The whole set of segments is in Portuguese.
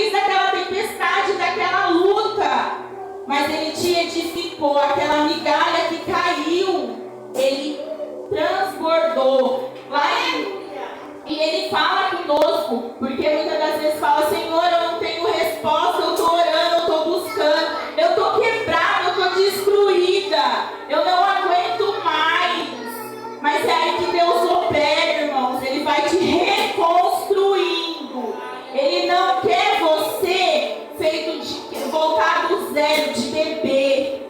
daquela tempestade, daquela luta, mas Ele te edificou. Aquela migalha que caiu, Ele transbordou. E Ele fala conosco, porque muitas das vezes fala: Senhor, eu não tenho resposta, eu estou orando, eu estou buscando, eu estou quebrada, eu estou destruída, eu não aguento mais. Mas é aí que Deus opera, irmãos. Ele vai te reconstruindo. Ele não quer você voltar do zero, de bebê.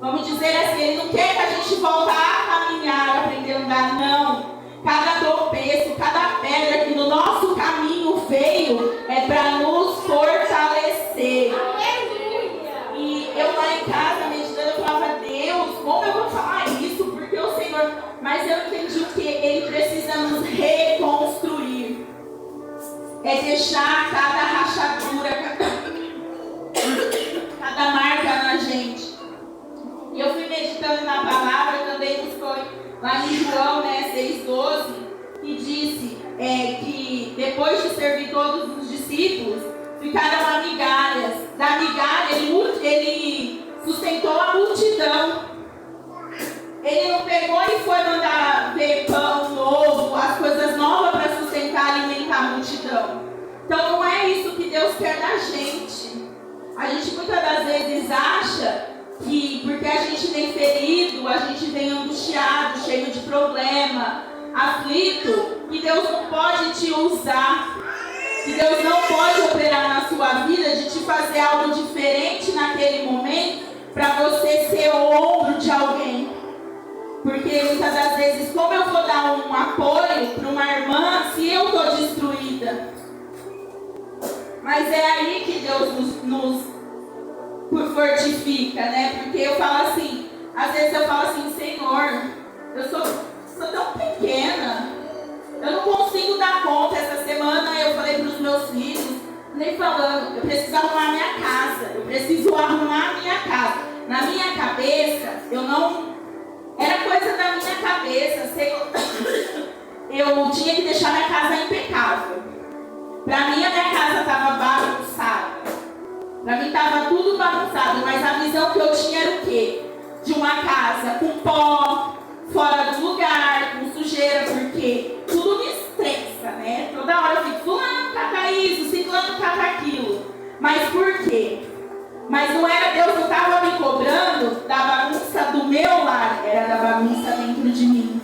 Vamos dizer assim, Ele não quer que a gente volte a caminhar, aprender a andar, não. Cada tropeço, cada pedra que no nosso caminho veio é para nos fortalecer. E eu lá em casa, meditando, eu falava: Deus, como eu vou falar isso? Porque o Senhor... Mas eu entendi que Ele precisa nos reconstruir. É deixar cada rachadura, cada marca na gente. E eu fui meditando na palavra, também nos foi lá em João, 6,12, que disse que depois de servir todos os discípulos, ficaram a migalhas. Da migalha, ele sustentou a multidão. Ele não pegou e foi mandar ver pão novo, as coisas novas para sustentar e alimentar a multidão. Então não é isso que Deus quer da gente. A gente muitas das vezes acha que porque a gente vem ferido, a gente vem angustiado, cheio de problema, aflito, que Deus não pode te usar, que Deus não pode operar na sua vida de te fazer algo diferente naquele momento para você ser o ombro de alguém. Porque muitas das vezes, como eu vou dar um apoio para uma irmã se eu estou destruída? Mas é aí que Deus nos fortifica, né? Porque eu falo assim, às vezes eu falo assim: Senhor, eu sou tão pequena, eu não consigo dar conta. Essa semana eu falei para os meus filhos, nem falando, eu preciso arrumar minha casa, eu preciso arrumar minha casa. Na minha cabeça, eu não... Era coisa da minha cabeça, eu tinha que deixar minha casa impecável. Para mim, a minha casa estava bagunçada. Para mim estava tudo bagunçado, mas a visão que eu tinha era o quê? De uma casa com pó, fora do lugar, com sujeira, porque tudo me estressa, né? Toda hora eu fico: fulano cata isso, ciclano cata aquilo. Mas por quê? Mas não era Deus que estava me cobrando da bagunça do meu lar, era da bagunça dentro de mim.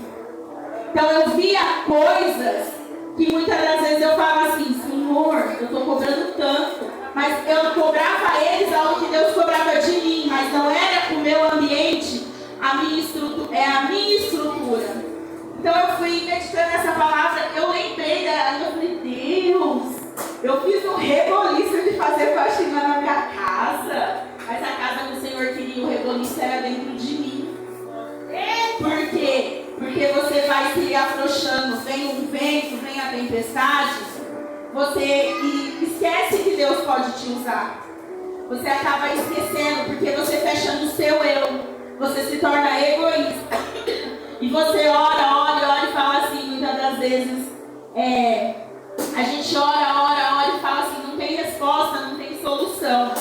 Então eu via coisas que muitas das vezes eu falava assim: Senhor, eu estou cobrando tanto. Mas eu cobrava eles algo que Deus cobrava de mim, mas não era o meu ambiente, a minha estrutura. Então eu fui meditando essa palavra, eu lembrei dela, eu falei: Deus, eu fiz um reboliço de fazer faxina na minha casa, mas a casa que o Senhor queria, o reboliço era dentro de mim. Por quê? Porque você vai se afrouxando, vem um vento, vem a tempestade, você esquece que Deus pode te usar. Você acaba esquecendo, porque você fecha no seu eu, você se torna egoísta. E você ora e fala assim, muitas das vezes, a gente ora e fala assim: não tem resposta, não tem solução.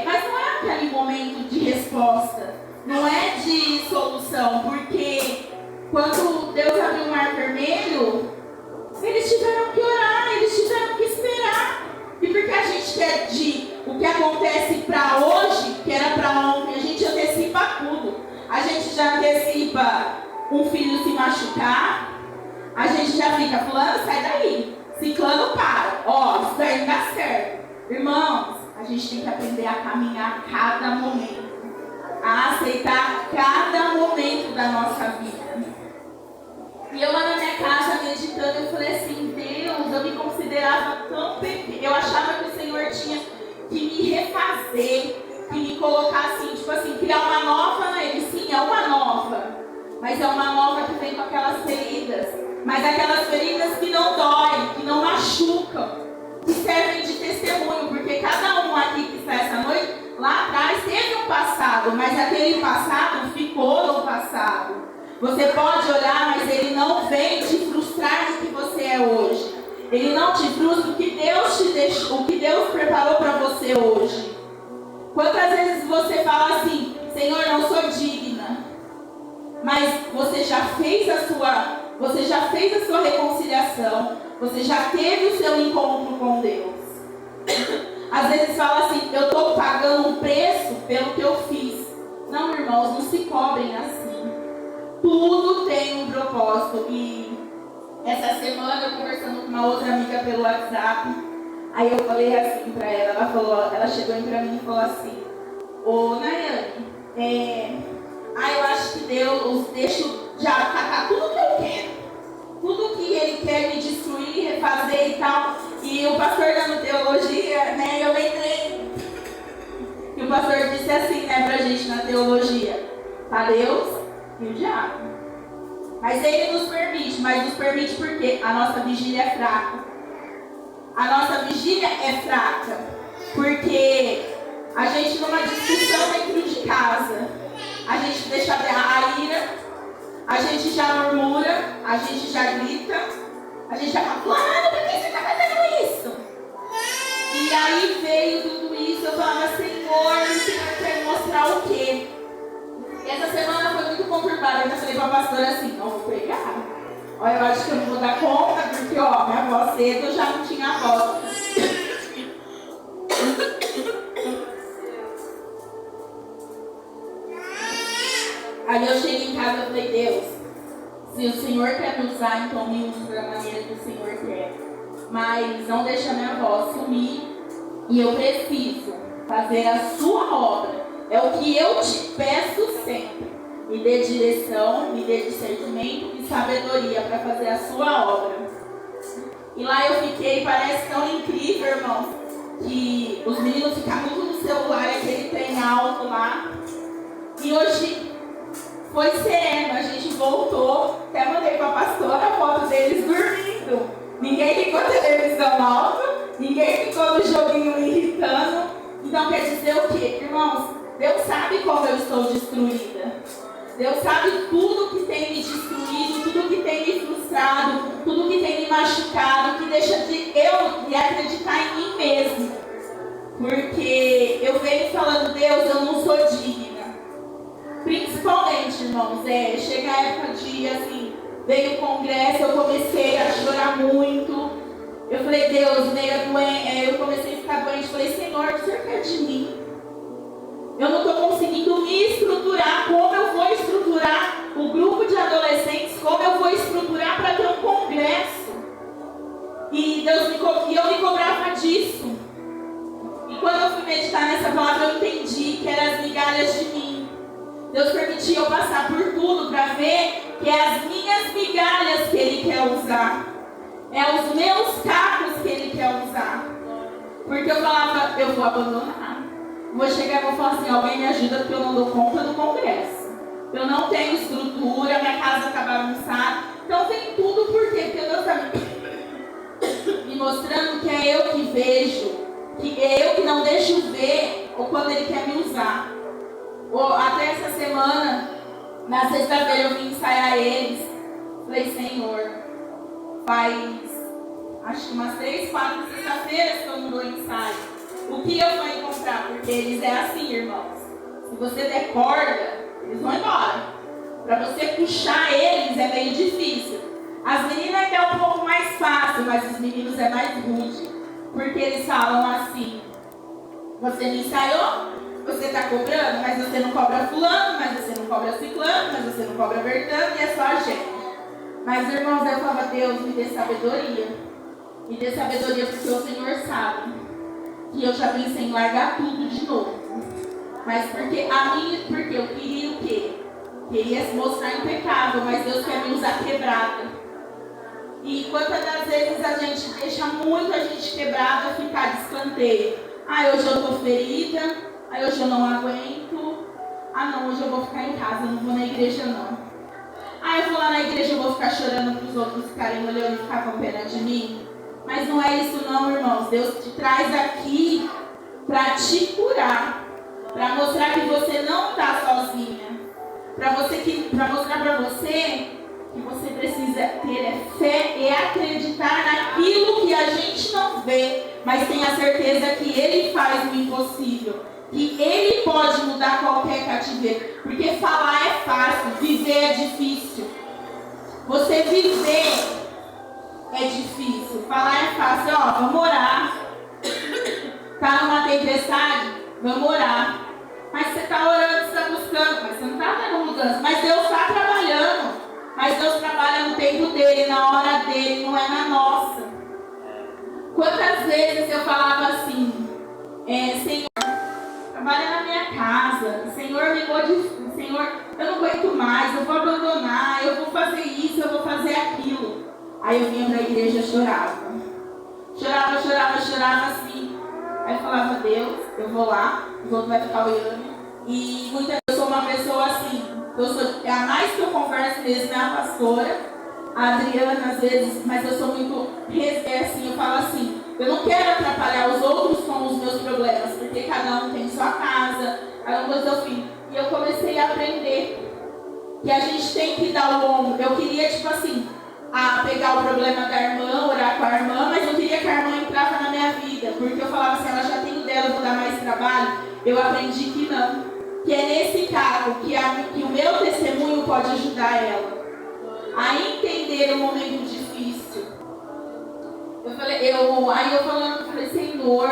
Mas não é aquele momento de resposta, não é de solução, porque quando Deus abriu o mar vermelho, eles tiveram que orar, eles tiveram que esperar. E porque a gente quer o que acontece para hoje, que era para ontem, a gente antecipa tudo. A gente já antecipa um filho se machucar, a gente já fica: fulano, sai daí, ciclano, para, isso daí não dá certo. Irmãos, a gente tem que aprender a caminhar cada momento, a aceitar cada momento da nossa vida. E eu lá na minha casa meditando, eu falei assim: Deus, eu me considerava tão pequena, eu achava que o Senhor tinha que me refazer, que me colocar assim, tipo assim, criar uma nova nele. Sim, é uma nova, mas é uma nova que vem com aquelas feridas, mas aquelas feridas que não doem, que não machucam, que servem de testemunho, porque cada um aqui que está essa noite, lá atrás teve um passado, mas aquele passado ficou no passado. Você pode olhar, mas ele não vem te frustrar do que você é hoje. Ele não te frustra o que Deus te deixou, o que Deus você hoje? Quantas vezes você fala assim, Senhor, não sou digna, mas você já fez a sua reconciliação, você já teve o seu encontro com Deus. Às vezes fala assim, eu estou pagando um preço pelo que eu fiz. Não, irmãos, não se cobrem assim. Tudo tem um propósito. E essa semana eu conversando com uma outra amiga pelo WhatsApp, aí eu falei assim pra ela, ela chegou pra mim e falou assim, ô Nayane, eu acho que Deus deixa já atacar tudo que eu quero. Tudo que Ele quer me destruir, refazer e tal. E o pastor dando teologia, né, eu lembrei que o pastor disse assim, né, pra gente na teologia, tá Deus e o diabo. Mas Ele nos permite porque a nossa vigília é fraca. A nossa vigília é fraca, porque a gente numa discussão dentro de casa, a gente deixa a ira, a gente já murmura, a gente já grita, a gente já fala, fulano, por que você está fazendo isso? E aí veio tudo isso, eu falava, Senhor, o Senhor quer mostrar o quê? E essa semana foi muito conturbada, eu falei para a pastora assim, não vou pregar. Olha, eu acho que eu não vou dar conta, porque ó, minha voz cedo eu já não tinha voz. Aí eu cheguei em casa e falei, Deus, se o Senhor quer me usar, então me use da maneira que o Senhor quer. Mas não deixa minha voz sumir e eu preciso fazer a sua obra. É o que eu te peço sempre. Me dê direção, me dê discernimento e sabedoria para fazer a sua obra. E lá eu fiquei, parece tão incrível, irmão, que os meninos ficam muito no celular, aquele trem alto lá. E hoje foi sereno, a gente voltou, até mandei para a pastora a foto deles dormindo. Ninguém ficou televisão alta, ninguém ficou no joguinho irritando. Então quer dizer o quê? Irmãos, Deus sabe como eu estou destruída. Deus sabe tudo que tem me destruído, tudo que tem me frustrado, tudo que tem me machucado, que deixa de eu de acreditar em mim mesmo. Porque eu venho falando, Deus, eu não sou digna. Principalmente, irmãos, chega a época de, assim, veio o congresso, eu comecei a chorar muito. Eu falei, Deus, eu comecei a ficar doente, falei, Senhor, o Senhor quer de mim? Eu não estou conseguindo me estruturar, como eu vou estruturar o grupo de adolescentes, como eu vou estruturar para ter um congresso. E eu me cobrava disso. E quando eu fui meditar nessa palavra, eu entendi que eram as migalhas de mim. Deus permitiu eu passar por tudo para ver que é as minhas migalhas que Ele quer usar. É os meus cacos que Ele quer usar. Porque eu falava, eu vou abandonar. Vou chegar e vou falar assim, alguém me ajuda porque eu não dou conta do congresso. Eu não tenho estrutura, minha casa está bagunçada. Então vem tudo por quê? Porque Deus está me mostrando que é eu que vejo, que é eu que não deixo ver, ou quando Ele quer me usar. Ou até essa semana, na sexta-feira eu vim ensaiar eles. Falei, Senhor, faz acho que umas 3, 4 sexta-feiras que eu não dou ensaio. O que eu vou encontrar? Porque eles é assim, irmãos. Se você der corda, eles vão embora. Para você puxar eles é meio difícil. As meninas ainda é um pouco mais fácil, mas os meninos é mais rude. Porque eles falam assim, você me ensaiou, você está cobrando, mas você não cobra fulano, mas você não cobra ciclano, mas você não cobra Bertano, e é só a gente. Mas, irmãos, eu falava, Deus, me dê sabedoria. Me dê sabedoria porque o Senhor sabe que eu já pensei em largar tudo de novo. Mas porque eu queria o quê? Queria se mostrar impecável, mas Deus quer me usar quebrada. E quantas das vezes a gente deixa muito a gente quebrada ficar de escanteio. Hoje eu estou ferida, hoje eu não aguento. Não, hoje eu vou ficar em casa, eu não vou na igreja não. Eu vou lá na igreja, eu vou ficar chorando para os outros ficarem olhando e ficar com pena de mim. Mas não é isso não, irmãos. Deus te traz aqui para te curar. Para mostrar que você não está sozinha. Para mostrar para você que você precisa ter fé e acreditar naquilo que a gente não vê. mas tenha certeza que Ele faz o impossível, que Ele pode mudar qualquer cativeiro, porque falar é fácil, viver é difícil. Você viver é difícil, falar é fácil. Ó, vamos orar. Tá numa tempestade? Vamos orar. Mas você está orando, você está buscando, mas você não está tendo mudança. Mas Deus está trabalhando. Mas Deus trabalha no tempo dele, na hora dele, não é na nossa. Quantas vezes eu falava assim, Senhor, trabalha na minha casa, Senhor, me modifica, Senhor, eu não aguento mais, eu vou abandonar, eu vou fazer isso, eu vou fazer aquilo. Aí eu vinha para a igreja e chorava. Chorava assim. Aí eu falava, Deus, eu vou lá, o outro vai ficar olhando. E muitas vezes eu sou uma pessoa assim, é a mais que eu converso mesmo, é a pastora, a Adriana às vezes, mas eu sou muito assim, eu falo assim, eu não quero atrapalhar os outros com os meus problemas, porque cada um tem sua casa, cada um tem seu filho. E eu comecei a aprender que a gente tem que dar o ombro. Eu queria, tipo assim, pegar o problema da irmã, orar com a irmã, mas eu queria que a irmã entrava na minha vida, porque eu falava assim, ela já tem o dela, eu vou dar mais trabalho. Eu aprendi que não, que é nesse cargo que o meu testemunho pode ajudar ela a entender o momento difícil. Aí eu falei, Senhor,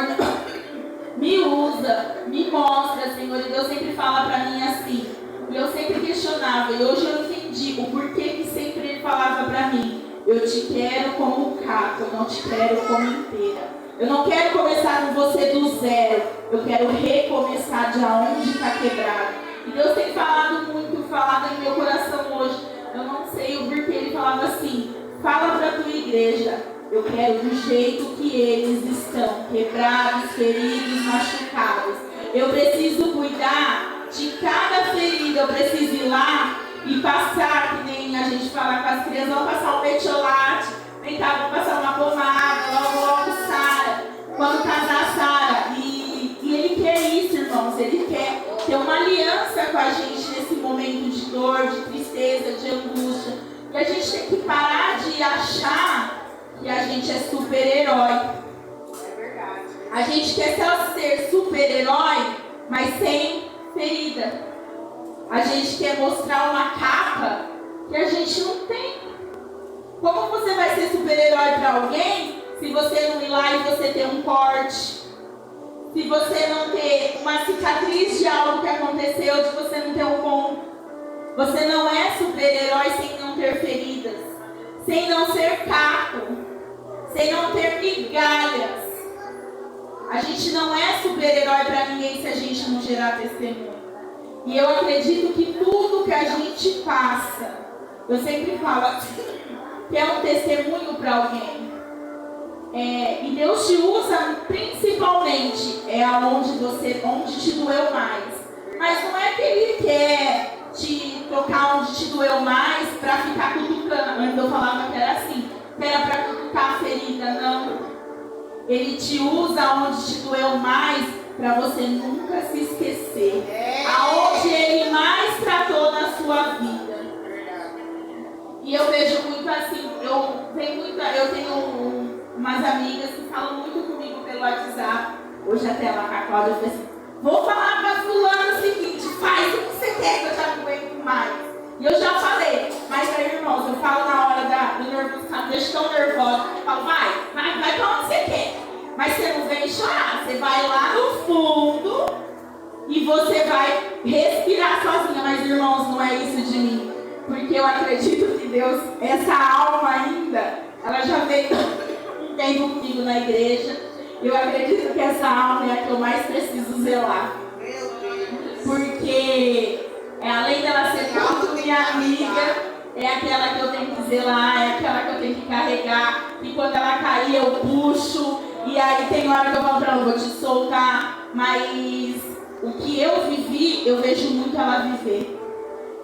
me usa, me mostra, Senhor. E Deus sempre fala pra mim assim, e eu sempre questionava, e hoje eu entendi o porquê que sempre Ele falava pra mim, eu te quero como caco, eu não te quero como inteira. Eu não quero começar com você do zero, eu quero recomeçar de onde está quebrado. E Deus tem falado muito, falado em meu coração hoje. Eu não sei o porquê Ele falava assim, fala para a tua igreja, eu quero do jeito que eles estão, quebrados, feridos, machucados. Eu preciso cuidar de cada ferida, eu preciso ir lá e passar, que nem a gente fala com as crianças, vamos passar um metiolate, vem cá, vamos passar uma pomada, logo Sara, quando casar Sara. E Ele quer isso, irmãos, Ele quer ter uma aliança com a gente nesse momento de dor, de tristeza, de angústia. E a gente tem que parar de achar que a gente é super-herói. É verdade. A gente quer só ser super-herói, mas sem ferida. A gente quer mostrar uma capa que a gente não tem. Como você vai ser super-herói para alguém se você não ir lá e você ter um corte? Se você não ter uma cicatriz de algo que aconteceu, de você não ter um ponto? Você não é super-herói sem não ter feridas, sem não ser caco, sem não ter migalhas. A gente não é super-herói para ninguém se a gente não gerar testemunho. E eu acredito que tudo que a gente passa, eu sempre falo que é um testemunho para alguém. E Deus te usa principalmente onde te doeu mais. Mas não é que Ele quer te tocar onde te doeu mais para ficar cutucando. Mas eu falava que era assim, que era para cutucar a ferida, não. Ele te usa onde te doeu mais para você nunca se esquecer. Aonde Ele mais tratou na sua vida. E eu vejo muito assim, eu tenho umas amigas que falam muito comigo pelo WhatsApp. Hoje até lá com a Cláudia eu falei assim, vou falar pra fulano o seguinte, faz o que você quer que eu já não aguento mais. E eu já falei, mas aí irmãos, eu falo na hora do nervoso, sabe, deixa tão nervosa, eu falo, vai pra onde você quer. Mas você não vem chorar, você vai lá no fundo e você vai respirar sozinha. Mas irmãos, não é isso de mim. Porque eu acredito que Deus, essa alma ainda, ela já veio um tempo comigo na igreja. Eu acredito que essa alma é a que eu mais preciso zelar. Porque além dela ser muito minha amiga, é aquela que eu tenho que zelar, é aquela que eu tenho que carregar. E quando ela cair eu puxo. E aí tem hora que eu falo pra ela, vou te soltar. Mas o que eu vivi, eu vejo muito ela viver.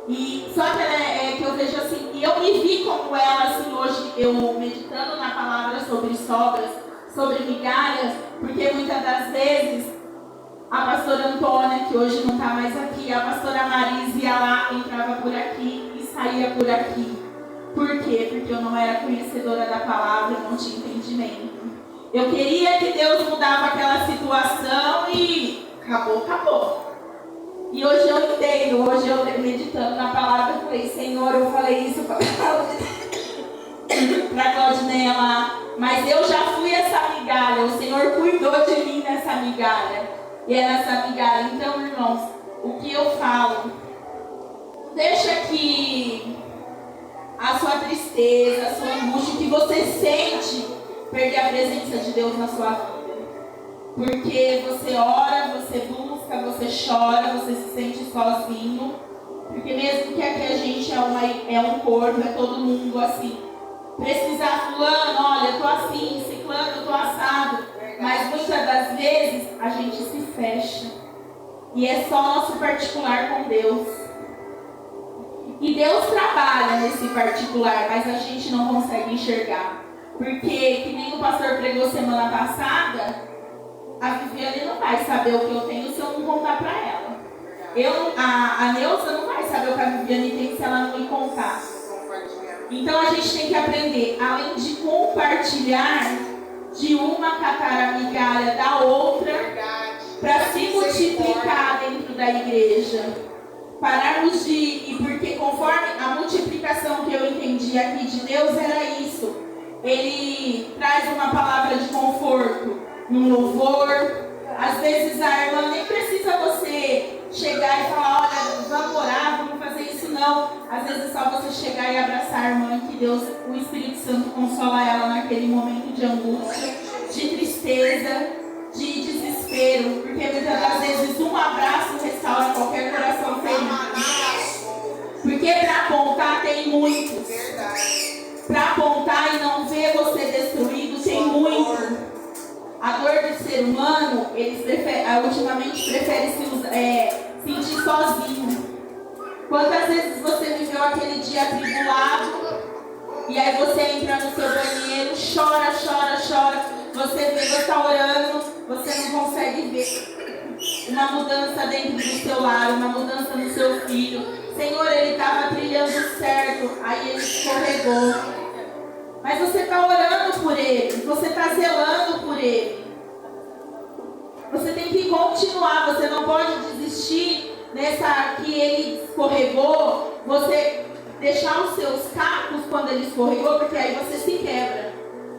E só que que eu vejo assim, e eu me vi como ela assim hoje, eu meditando na palavra sobre sobras, sobre migalhas, porque muitas das vezes a pastora Antônia, que hoje não está mais aqui, a pastora Marisa ia lá, entrava por aqui e saía por aqui. Por quê? Porque eu não era conhecedora da palavra, eu não tinha entendimento. Eu queria que Deus mudava aquela situação e acabou. E hoje eu entendo, hoje eu meditando na palavra, eu falei, Senhor, eu falei isso para Claudineia lá, mas eu já fui essa migalha, o Senhor cuidou de mim nessa migalha, e é nessa migalha. Então, irmãos, o que eu falo, deixa que a sua tristeza, a sua angústia, que você sente, perder a presença de Deus na sua vida. Porque você ora, você busca, você chora, você se sente sozinho. Porque mesmo que aqui a gente é um corpo, é todo mundo assim. Precisar fulano, olha, eu tô assim, ciclano, eu tô assado. Mas muitas das vezes a gente se fecha. E é só nosso particular com Deus. E Deus trabalha nesse particular, mas a gente não consegue enxergar. Porque, que nem o pastor pregou semana passada, a Viviane não vai saber o que eu tenho se eu não contar para ela. A Neuza não vai saber o que a Viviane tem se ela não me contar. Então a gente tem que aprender, além de compartilhar, de uma catar a migalha da outra, para se multiplicar dentro da igreja. Pararmos e porque conforme a multiplicação que eu entendi aqui de Deus era isso. Ele traz uma palavra de conforto num louvor. Às vezes a irmã nem precisa você chegar e falar, olha, vamos orar, vamos fazer isso, não. Às vezes é só você chegar e abraçar a irmã e que Deus, o Espírito Santo consola ela naquele momento de angústia, de tristeza, de desespero. Porque muitas das vezes um abraço restaura qualquer coração ferido. Porque para apontar tem muitos. Para apontar e não ver você destruído tem muito. A dor do ser humano, eles ultimamente preferem se sentir sozinho. Quantas vezes você viveu aquele dia atribulado e aí você entra no seu banheiro, chora. Você vê, você está orando, você não consegue ver uma mudança dentro do seu lar, uma mudança no seu filho. Senhor, ele estava trilhando certo, aí ele escorregou. Mas você está orando por ele, você está zelando por ele. Você tem que continuar, você não pode desistir nessa que ele escorregou, você deixar os seus cacos quando ele escorregou, porque aí você se quebra.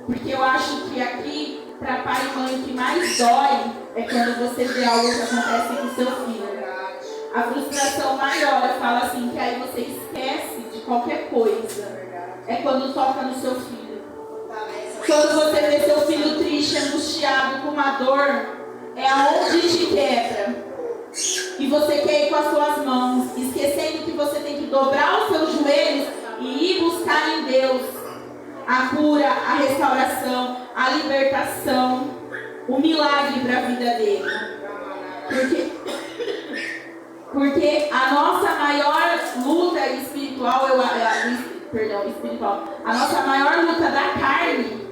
Porque eu acho que aqui, para pai e mãe, o que mais dói é quando você vê algo que acontece com o seu filho. A frustração maior, eu falo assim, que aí você esquece de qualquer coisa. É quando toca no seu filho. Quando você vê seu filho triste, angustiado, com uma dor, é aonde te quebra. E você quer ir com as suas mãos, esquecendo que você tem que dobrar os seus joelhos e ir buscar em Deus a cura, a restauração, a libertação, o milagre para a vida dele. Porque a nossa maior luta espiritual, a nossa maior luta da carne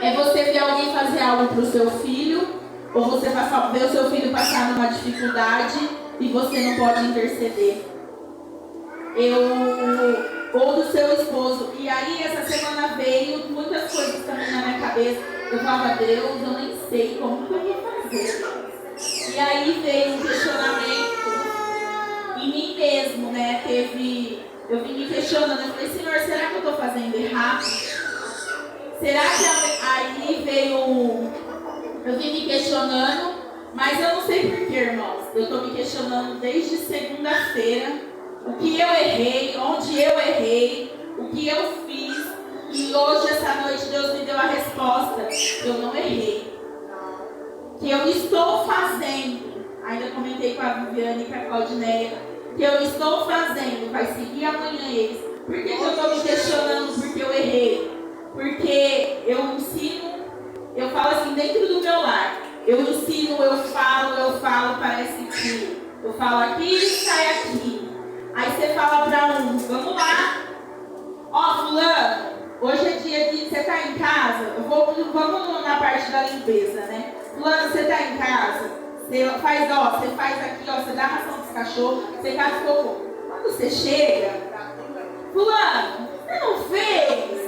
é você ver alguém fazer algo para o seu filho, ou você ver o seu filho passar numa dificuldade e você não pode interceder. Ou do seu esposo. E aí essa semana veio muitas coisas também na minha cabeça. Eu falava, Deus, eu nem sei como que eu vou fazer. E aí veio um questionamento em mim mesmo, né? Eu vim me questionando, eu falei, Senhor, será que eu estou fazendo errado? Será que aí veio... Eu vim me questionando, mas eu não sei porquê, irmãos. Eu estou me questionando desde segunda-feira. O que eu errei, onde eu errei, o que eu fiz. E hoje, essa noite, Deus me deu a resposta. Eu não errei. Que eu estou fazendo, ainda comentei com a Viviane e com a Claudineia, que eu estou fazendo, vai seguir amanhã eles. Por que eu estou me questionando porque eu errei? Porque eu ensino, eu falo assim, dentro do meu lar, eu ensino, eu falo, parece que eu falo aqui e sai aqui. Aí você fala para um, vamos lá, ó fulano, hoje é dia de você tá em casa, vamos na parte da limpeza, né? Fulano, você tá em casa, você faz aqui, ó, você dá ração pros cachorros, você faz cocô. Quando você chega, fulano, você não fez?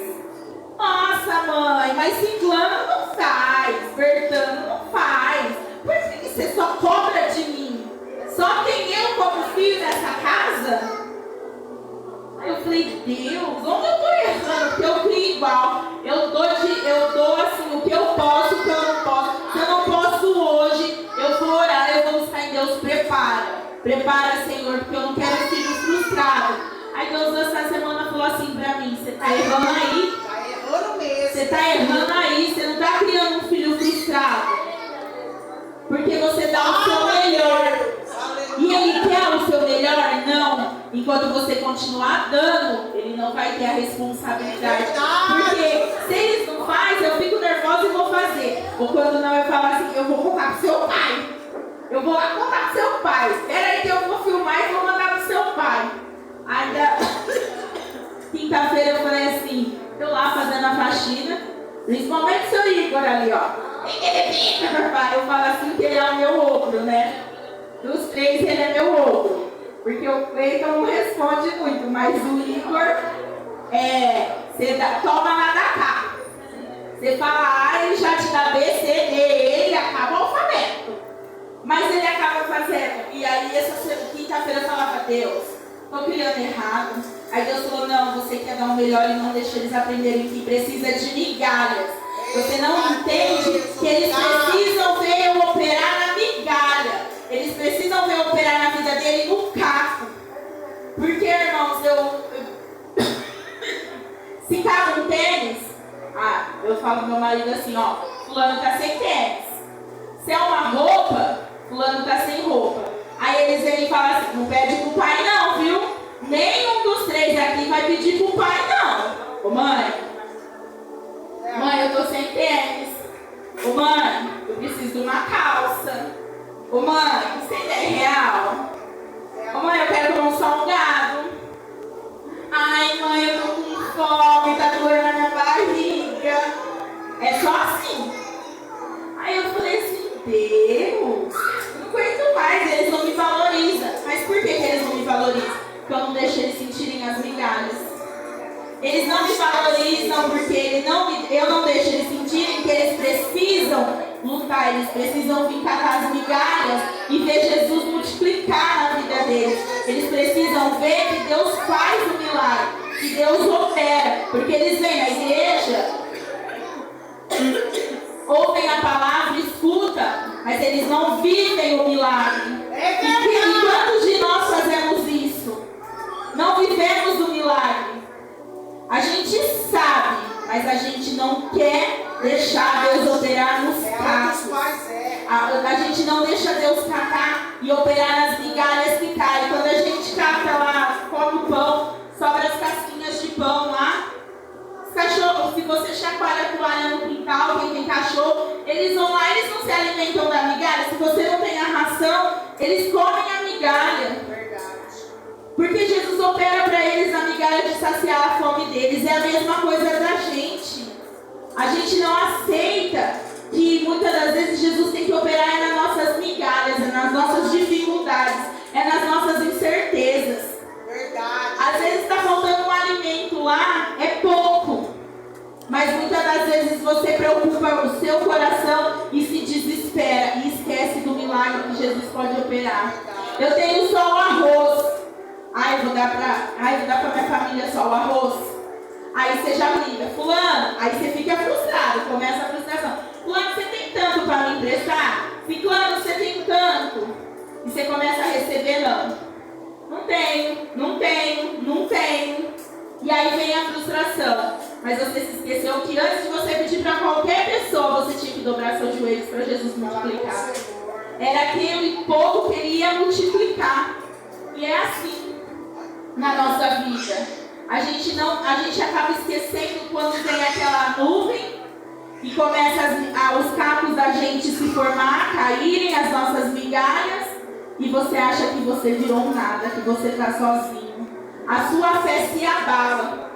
Nossa, mãe, mas ciclano não faz, Bertano não faz. Por que você só cobra de mim? Só tem eu como filho nessa casa? Aí eu falei, Deus, onde eu estou errando? Porque eu crio igual. Eu dou assim o que eu posso, o que eu não posso. Se eu não posso hoje, eu vou orar, eu vou buscar em Deus, prepara. Prepara, Senhor, porque eu não quero filho frustrado. Aí Deus essa semana falou assim pra mim, você tá errando aí? Tá errando mesmo. Você tá errando aí, você não tá criando um filho frustrado. Porque você dá o seu melhor. E ele quer o seu melhor? Não. Enquanto você continuar dando, ele não vai ter a responsabilidade. Porque se eles não fazem, eu fico nervosa e vou fazer. Ou quando não, eu falo assim, eu vou contar pro seu pai. Eu vou lá contar pro seu pai. Espera aí que eu vou filmar e vou mandar pro seu pai. Ainda quinta-feira eu falei assim, eu lá fazendo a faxina, principalmente o seu Igor ali, ó. Eu falo assim que ele é o meu ogro, né? Dos três ele é meu ogro. Porque o Cleiton não responde muito, mas o Igor você toma lá da cá. Você fala A, ele já te dá B, C, D, E, ele acaba o alfabeto. Mas ele acaba fazendo. E aí essa quinta-feira eu falava, Deus, tô criando errado. Aí Deus falou, não, você quer dar o melhor e não deixa eles aprenderem que precisa de migalhas. Você não entende que eles precisam ver eu operar na migalha. Eles precisam ver eu operar na vida dele no caco. Porque, irmãos, se cabe um tênis, eu falo pro meu marido assim, ó, fulano tá sem tênis. Se é uma roupa, fulano tá sem roupa. Aí eles vêm e falam assim, não pede pro pai não, viu? Nenhum dos três aqui vai pedir pro pai não. Ô mãe, eu tô sem tênis. Ô mãe, eu preciso de uma calça. Ô mãe, você é real? Ô mãe, eu quero comer um salgado. Ai mãe, eu tô com fome, tá doendo na minha barriga. É só assim. Aí eu falei assim, Deus, não aguento mais, eles não me valorizam. Mas por que eles não me valorizam? Porque eu não deixo eles sentirem as migalhas. Eles não me valorizam porque eu não deixo eles sentirem que eles precisam lutar, eles precisam ficar com as migalhas e ver Jesus multiplicar na vida deles. Eles precisam ver que Deus faz o milagre, que Deus opera, porque eles vêm na igreja, ouvem a palavra, escutam, mas eles não vivem o milagre. E quantos de nós fazemos isso? Não vivemos o milagre. A gente sabe, mas a gente não quer deixar Deus operar nos cacos. A gente não deixa Deus catar e operar nas migalhas que caem. Quando a gente cata lá, come o pão, sobra as casquinhas de pão lá. Os cachorros, se você chacoalha a toalha no quintal, quem tem cachorro, eles vão lá, eles não se alimentam da migalha. Se você não tem a ração, eles comem a migalha. Porque Jesus opera para eles a migalha de saciar a fome deles. É a mesma coisa da gente. A gente não aceita que muitas das vezes Jesus tem que operar nas nossas migalhas, nas nossas dificuldades, nas nossas incertezas. Verdade. Às vezes está faltando um alimento lá, é pouco. Mas muitas das vezes você preocupa o seu coração e se desespera e esquece do milagre que Jesus pode operar. Eu tenho só o arroz. Eu vou dar pra minha família só o arroz. Aí você já liga, fulano, aí você fica frustrado, começa a frustração. Fulano, você tem tanto para me emprestar? Ciclano, você tem tanto? E você começa a receber, não tenho. E aí vem a frustração. Mas você se esqueceu que antes de você pedir para qualquer pessoa, você tinha que dobrar seus joelhos para Jesus multiplicar. Era aquele pouco que ele ia multiplicar. E é assim na nossa vida. A gente acaba esquecendo quando vem aquela nuvem e começa os cacos da gente se formar, caírem, as nossas migalhas, e você acha que você virou nada, que você está sozinho. A sua fé se abala.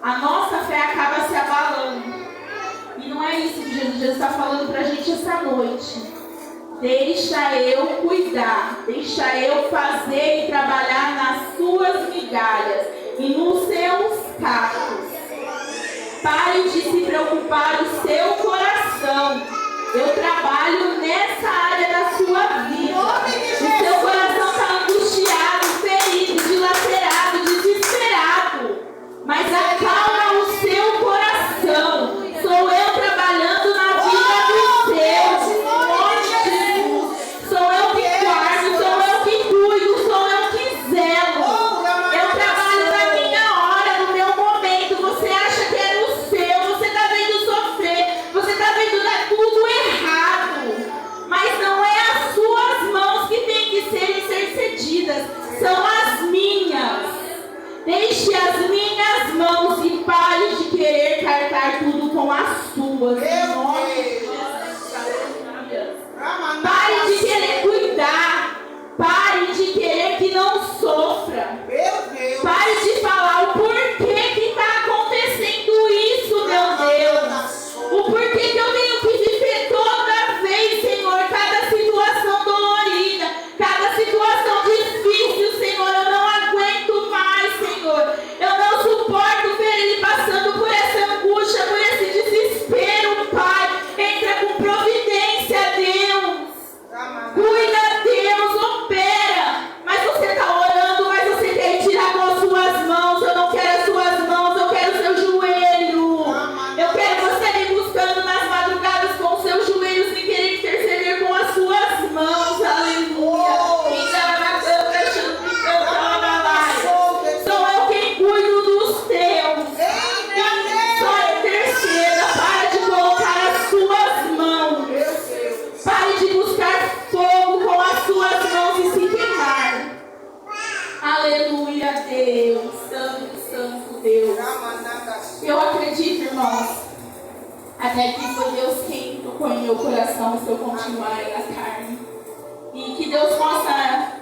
A nossa fé acaba se abalando. E não é isso que Jesus está falando para a gente essa noite. Deixa eu cuidar, deixa eu fazer e trabalhar nas suas migalhas e nos seus cacos. Pare de se preocupar o seu coração. Eu trabalho nessa área da sua vida. O seu coração está angustiado, ferido, dilacerado, desesperado. Mas acalma o seu coração. Sou eu trabalhando na vida dos seus. Sou eu que guardo, sou eu que cuido, sou eu que zelo. Eu trabalho na minha hora, no meu momento. Você acha que é o seu, você está vendo sofrer, você está vendo dar tudo errado. Mas não é as suas mãos que têm que ser intercedidas, são as minhas. Deixe as minhas mãos e pare de querer cartar tudo com as suas. Em nome de Jesus. Pare de querer cuidar. Pare de querer que não sofra. Pare de falar o porquê que está acontecendo isso, meu Deus. O porquê que eu tenho que viver toda vez, Senhor, cada situação dolorida, cada situação difícil, Senhor. Eu não aguento mais, Senhor. Eu não suporto ver ele passando por essa angústia, por esse desespero, Pai. Entra com providência, Deus. Cuida, Deus, opera. Mas você está orando, mas você quer tirar com as suas mãos. Eu não quero as suas mãos, eu quero o seu joelho. Eu quero você me buscando nas madrugadas com os seus joelhos e querer interceder com as suas mãos. Aleluia. Sou eu quem cuido dos teus. Só interceda. Para de colocar as suas mãos. Pare de buscar fogo com as suas mãos e se queimar. Aleluia, Deus. Santo, santo Deus. Eu acredito, irmãos, até que foi Deus quem tocou em meu coração se eu continuar na carne. E que Deus possa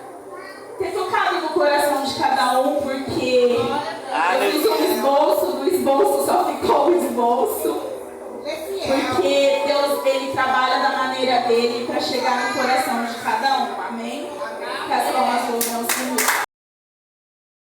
ter tocado no coração de cada um, porque eu fiz um esboço, do esboço só ficou o esboço. Porque Deus, Ele trabalha da maneira dele para chegar no coração